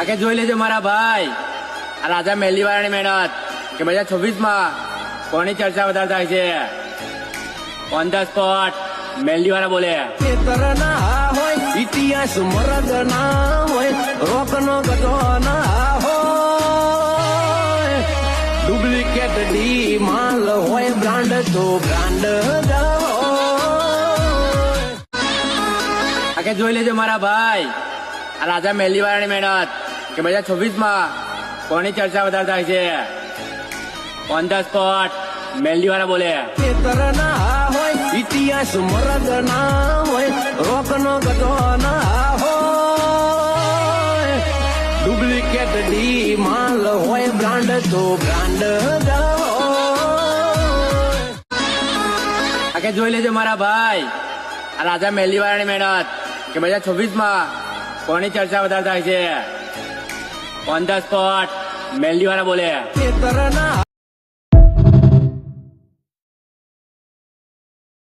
આગે જોઈ લેજો મારા ભાઈ, આ રાજા મેલી વાળાની મહેનત કે 2026માં કોની ચર્ચા વધારે થાય છે. ઓન ધ સ્પોટ મેલી વાળા બોલે. ના હોય ઇતિહાસ મરદ ના હોય, રોક નો ગતો ના હોય, ડુપ્લિકેટ ડી માલ હોય, બ્રાન્ડ તો બ્રાન્ડ આગે જોઈ લેજો મારા ભાઈ, આ રાજા મેલી વાળાની મહેનત કે 2026માં કોની ચર્ચા વધારે થાય છે. ઓન ધ સ્પોટ મેલી વાળા બોલે. ના હોય ઇતિહાસ મરદ ના હોય, રોક નો ગતો ના હોય, ડુપ્લિકેટ ડી માલ હોય, બ્રાન્ડ તો બ્રાન્ડ આગે જોઈ લેજો મારા ભાઈ, આ રાજા મેલી વાળાની મહેનત કે 2026માં કોની ચર્ચા વધારે થાય છે. ઓન ધ સ્પોટ મેલી વાળા બોલે. ના